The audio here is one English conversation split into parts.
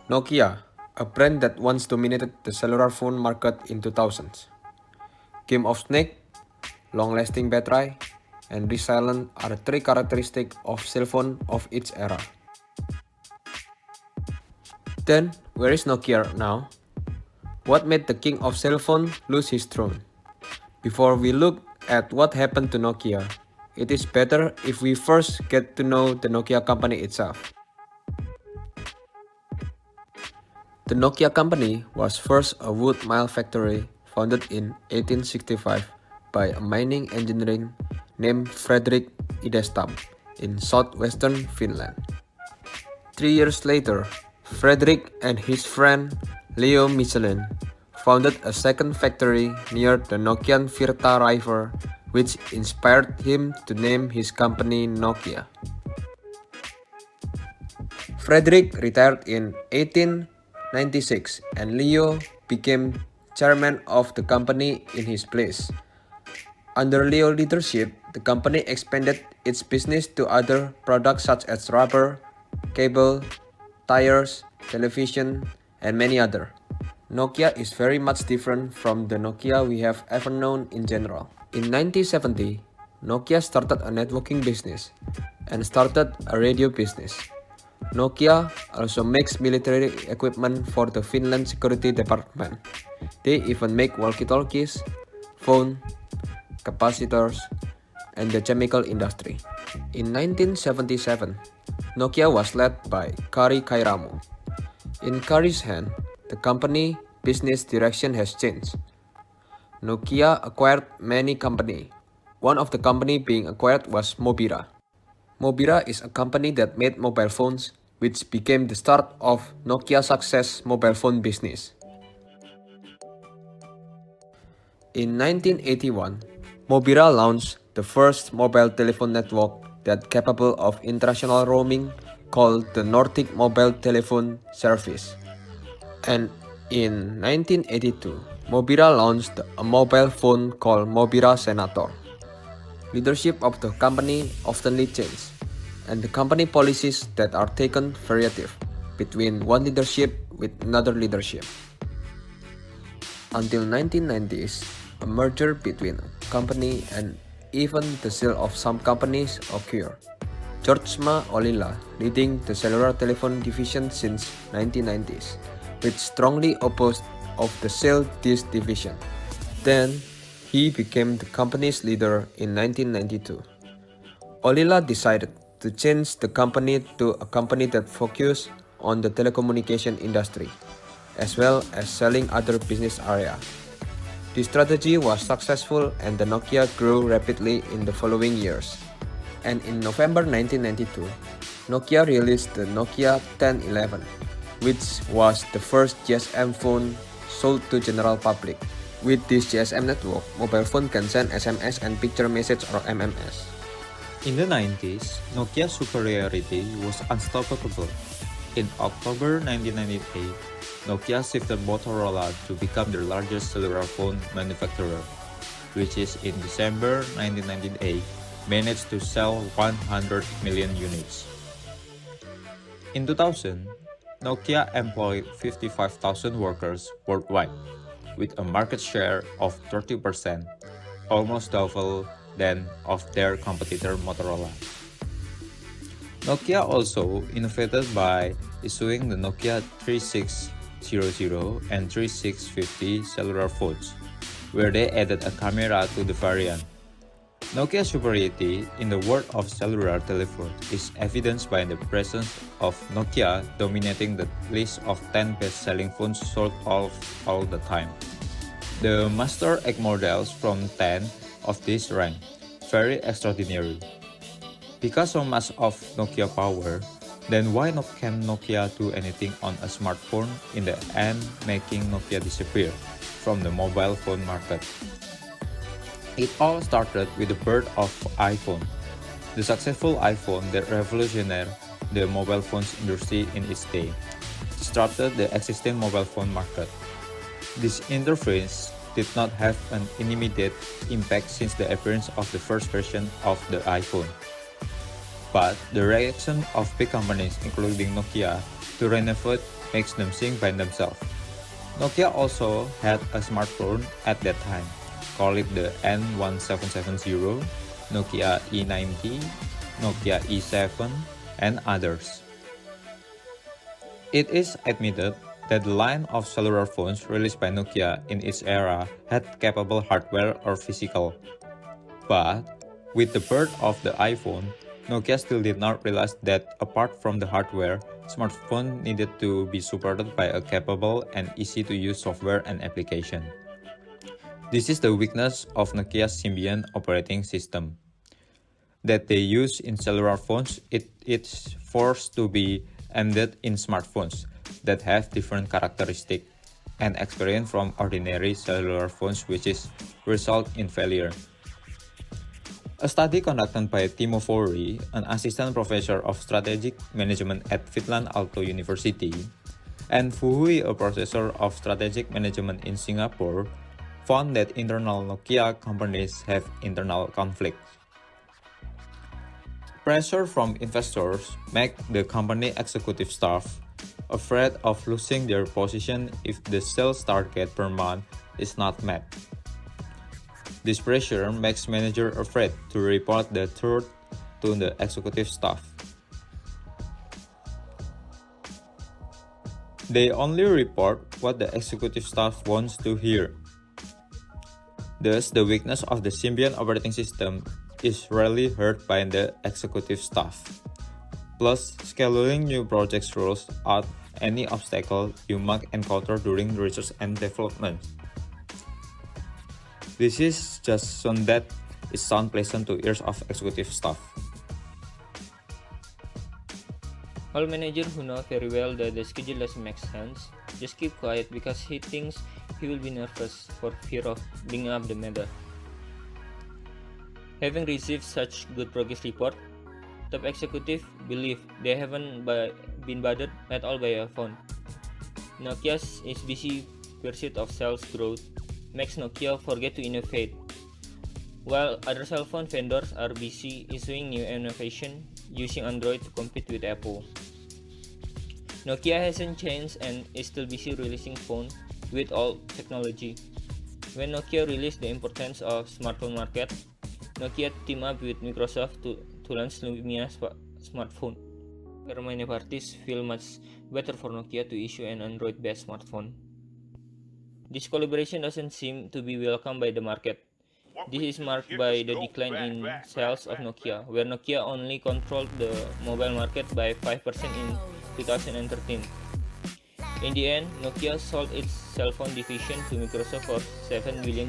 Nokia, a brand that once dominated the cellular phone market in 2000s. Game of Snake, long-lasting battery, and resilient are three characteristics of cell phone of its era. Then, where is Nokia now? What made the king of cell phone lose his throne? Before we look at what happened to Nokia, it is better if we first get to know the Nokia company itself. The Nokia company was first a wood mile factory founded in 1865 by a mining engineer named Fredrik Idestam in southwestern Finland. 3 years later, Fredrik and his friend Leo Michelin founded a second factory near the Nokian Virta River, which inspired him to name his company Nokia. Fredrik retired in 1896 and Leo became chairman of the company in his place. Under Leo's leadership, the company expanded its business to other products such as rubber, cable, tires, television, and many other. Nokia is very much different from the Nokia we have ever known in general. In 1970, Nokia started a networking business and started a radio business. Nokia also makes military equipment for the Finland Security Department. They even make walkie-talkies, phone, capacitors, and the chemical industry. In 1977, Nokia was led by Kari Kairamo. In Kari's hand, the company business direction has changed. Nokia acquired many companies. One of the company being acquired was Mobira. Mobira is a company that made mobile phones, which became the start of Nokia's success mobile phone business. In 1981, Mobira launched the first mobile telephone network that capable of international roaming called the Nordic Mobile Telephone Service. And in 1982, Mobira launched a mobile phone called Mobira Senator. Leadership of the company often changed, and the company policies that are taken variative between one leadership with another leadership. Until 1990s, a merger between a company and even the sale of some companies occurred. George Olila leading the cellular telephone division since 1990s, which strongly opposed of the sale this division. Then, he became the company's leader in 1992. Olila decided to change the company to a company that focused on the telecommunication industry, as well as selling other business areas. The strategy was successful and the Nokia grew rapidly in the following years. And in November 1992, Nokia released the Nokia 1011, which was the first GSM phone sold to general public. With this GSM network, mobile phone can send SMS and picture message or MMS. In the 90s, Nokia's superiority was unstoppable. In October 1998, Nokia shifted Motorola to become their largest cellular phone manufacturer, which is in December 1998 managed to sell 100 million units. In 2000, Nokia employed 55,000 workers worldwide, with a market share of 30%, almost double than of their competitor Motorola. Nokia also innovated by issuing the Nokia 3600 and 3650 cellular phones, where they added a camera to the variant. Nokia's superiority in the world of cellular telephone is evidenced by the presence of Nokia dominating the list of 10 best-selling phones sold all the time. The Master 8 models from 10 of this rank very extraordinary. Because so much of Nokia power, then why not can Nokia do anything on a smartphone in the end, making Nokia disappear from the mobile phone market? It all started with the birth of iPhone, the successful iPhone that revolutionized the mobile phones industry in its day. It started the existing mobile phone market. This interference did not have an immediate impact since the appearance of the first version of the iPhone. But the reaction of big companies, including Nokia, to renovate makes them sing by themselves. Nokia also had a smartphone at that time, call it the N1770, Nokia E90, Nokia E7, and others. It is admitted that the line of cellular phones released by Nokia in its era had capable hardware or physical. But with the birth of the iPhone, Nokia still did not realize that apart from the hardware, smartphone needed to be supported by a capable and easy to use software and application. This is the weakness of Nokia's Symbian operating system. That they use in cellular phones, it is forced to be embedded in smartphones that have different characteristics and experience from ordinary cellular phones, which is result in failure. A study conducted by Timo Fori, an assistant professor of strategic management at Finland Aalto University, and Fu Hui, a professor of strategic management in Singapore, found that internal Nokia companies have internal conflicts. Pressure from investors make the company executive staff afraid of losing their position if the sales target per month is not met. This pressure makes managers afraid to report the truth to the executive staff. They only report what the executive staff wants to hear. Thus, the weakness of the Symbian operating system is rarely heard by the executive staff. Plus, scheduling new projects rules out any obstacle you might encounter during research and development. This is just so that it sounds pleasant to ears of executive staff. All managers who know very well that the schedule doesn't make sense just keep quiet because he thinks he will be nervous for fear of bringing up the matter. Having received such good progress report, top executives believe they haven't been bothered at all by a phone. Nokia's is busy pursuit of sales growth makes Nokia forget to innovate, while other cell phone vendors are busy issuing new innovation using Android to compete with Apple. Nokia hasn't changed and is still busy releasing phones with old technology. When Nokia released the importance of smartphone market, Nokia teamed up with Microsoft to launch Lumia smartphone, where many parties feel much better for Nokia to issue an Android-based smartphone. This collaboration doesn't seem to be welcomed by the market. This is marked by the decline in sales of Nokia, where Nokia only controlled the mobile market by 5% in 2013. In the end, Nokia sold its cell phone division to Microsoft for $7 billion.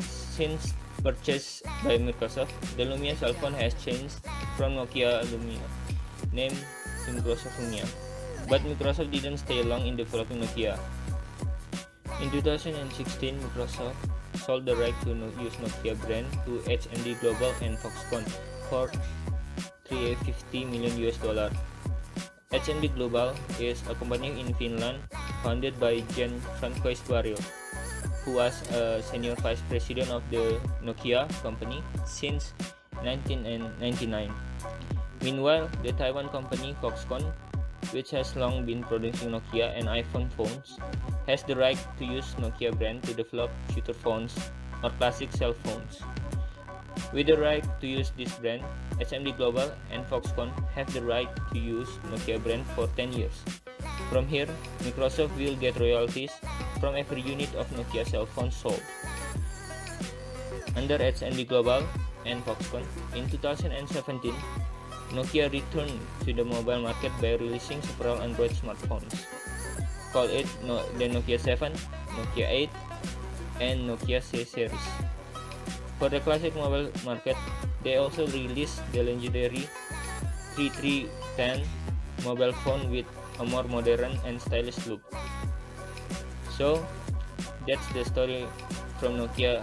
Since purchased by Microsoft, the Lumia cell phone has changed from Nokia Lumia name to Microsoft Lumia. But Microsoft didn't stay long in developing Nokia. In 2016, Microsoft sold the right to use Nokia brand to HMD Global and Foxconn for $350 million. HMD Global is a company in Finland founded by Jan Francois Wario, who was a senior vice president of the Nokia company since 1999. Meanwhile, the Taiwan company Foxconn, which has long been producing Nokia and iPhone phones, has the right to use Nokia brand to develop future phones or classic cell phones. With the right to use this brand, HMD Global and Foxconn have the right to use Nokia brand for 10 years. From here, Microsoft will get royalties from every unit of Nokia cell phone sold. Under HMD Global and Foxconn, in 2017, Nokia returned to the mobile market by releasing several Android smartphones. Call it the Nokia 7, Nokia 8, and Nokia C series. For the classic mobile market, they also released the legendary 3310 mobile phone with a more modern and stylish look. So, that's the story from Nokia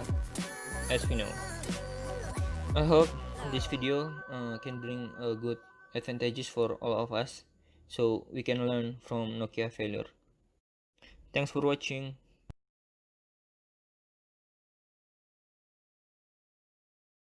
as we know. I hope this video can bring a good advantages for all of us so we can learn from Nokia failure. Thanks for watching.